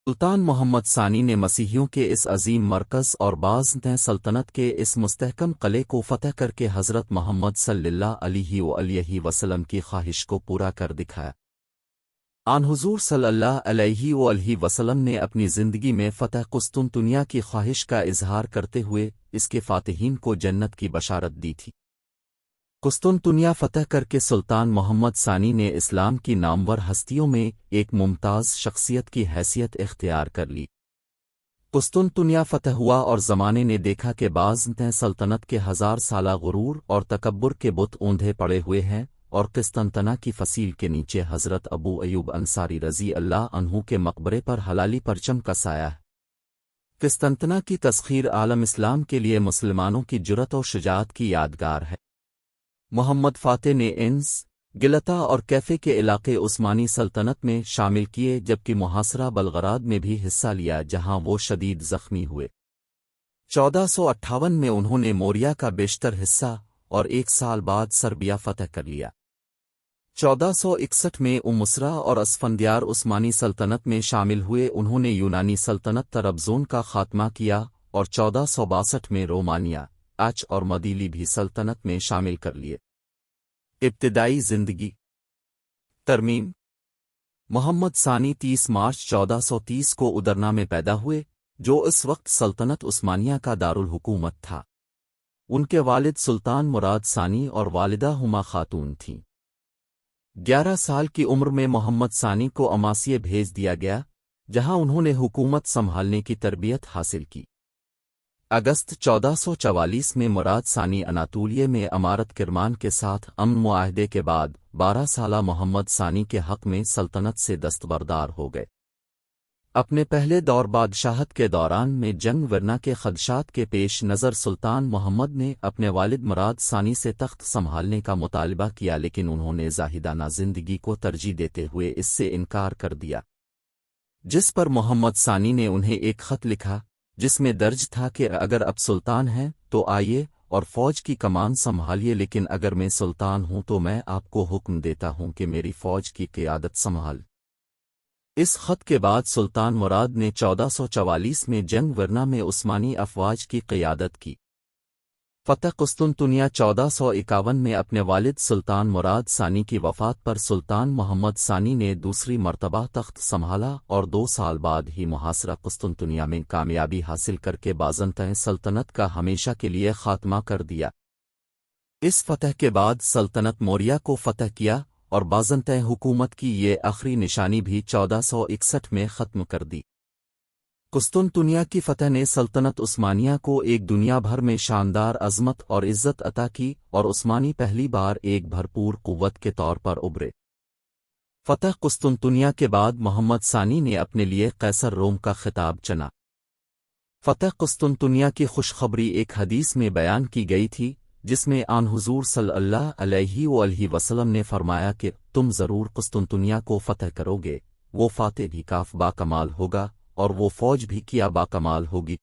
سلطان محمد ثانی نے مسیحیوں کے اس عظیم مرکز اور باز سلطنت کے اس مستحکم قلعے کو فتح کر کے حضرت محمد صلی اللہ علیہ وسلم کی خواہش کو پورا کر دکھایا۔ آن حضور صلی اللہ علیہ وسلم نے اپنی زندگی میں فتح قسطنطنیہ کی خواہش کا اظہار کرتے ہوئے اس کے فاتحین کو جنت کی بشارت دی تھی۔ قسطنطنیہ فتح کر کے سلطان محمد ثانی نے اسلام کی نامور ہستیوں میں ایک ممتاز شخصیت کی حیثیت اختیار کر لی۔ قسطنطنیہ فتح ہوا اور زمانے نے دیکھا کہ بعض سلطنت کے 1000 سالہ غرور اور تکبر کے بت اوندھے پڑے ہوئے ہیں، اور قسطنطنیہ کی فصیل کے نیچے حضرت ابو ایوب انصاری رضی اللہ عنہ کے مقبرے پر حلالی پرچم کا سایہ ہے۔ قسطنطنیہ کی تسخیر عالم اسلام کے لیے مسلمانوں کی جرأت و شجاعت کی یادگار ہے۔ محمد فاتح نے انس، گلتا اور کیفے کے علاقے عثمانی سلطنت میں شامل کیے، جبکہ محاصرہ بلغراد میں بھی حصہ لیا جہاں وہ شدید زخمی ہوئے۔ 1458 میں انہوں نے موریا کا بیشتر حصہ اور 1 سال بعد سربیا فتح کر لیا۔ 1461 میں مسرا اور اسفندیار عثمانی سلطنت میں شامل ہوئے، انہوں نے یونانی سلطنت طرابزون کا خاتمہ کیا، اور 1462 میں رومانیہ اور مدیلی بھی سلطنت میں شامل کر لیے۔ ابتدائی زندگی ترمیم۔ محمد ثانی 30 مارچ 1430 کو ادرنا میں پیدا ہوئے، جو اس وقت سلطنت عثمانیہ کا دارالحکومت تھا۔ ان کے والد سلطان مراد ثانی اور والدہ ہما خاتون تھیں۔ 11 سال کی عمر میں محمد ثانی کو اماسیہ بھیج دیا گیا، جہاں انہوں نے حکومت سنبھالنے کی تربیت حاصل کی۔ اگست 1444 میں مراد ثانی اناطولیہ میں امارت کرمان کے ساتھ امن معاہدے کے بعد 12 سالہ محمد ثانی کے حق میں سلطنت سے دستبردار ہو گئے۔ اپنے پہلے دور بادشاہت کے دوران میں جنگ ورنا کے خدشات کے پیش نظر سلطان محمد نے اپنے والد مراد ثانی سے تخت سنبھالنے کا مطالبہ کیا، لیکن انہوں نے زاہدانہ زندگی کو ترجیح دیتے ہوئے اس سے انکار کر دیا، جس پر محمد ثانی نے انہیں ایک خط لکھا جس میں درج تھا کہ اگر اب سلطان ہیں تو آئیے اور فوج کی کمان سنبھالیے، لیکن اگر میں سلطان ہوں تو میں آپ کو حکم دیتا ہوں کہ میری فوج کی قیادت سنبھال۔ اس خط کے بعد سلطان مراد نے 1444 میں جنگ ورنا میں عثمانی افواج کی قیادت کی۔ فتح قسطنطنیہ 1451 میں اپنے والد سلطان مراد ثانی کی وفات پر سلطان محمد ثانی نے دوسری مرتبہ تخت سنبھالا اور 2 سال بعد ہی محاصرہ قسطنطنیہ میں کامیابی حاصل کر کے بازنطین سلطنت کا ہمیشہ کے لیے خاتمہ کر دیا۔ اس فتح کے بعد سلطنت موریہ کو فتح کیا اور بازنطین حکومت کی یہ آخری نشانی بھی 1461 میں ختم کر دی۔ قسطنطنیہ کی فتح نے سلطنت عثمانیہ کو ایک دنیا بھر میں شاندار عظمت اور عزت عطا کی، اور عثمانی پہلی بار ایک بھرپور قوت کے طور پر ابھرے۔ فتح قسطنطنیہ کے بعد محمد ثانی نے اپنے لیے قیصر روم کا خطاب چنا۔ فتح قسطنطنیہ کی خوشخبری ایک حدیث میں بیان کی گئی تھی، جس میں آن حضور صلی اللہ علیہ وسلم نے فرمایا کہ تم ضرور قسطنطنیہ کو فتح کرو گے، وہ فاتح بھی کاف با کمال ہوگا اور وہ فوج بھی کیا با کمال ہوگی۔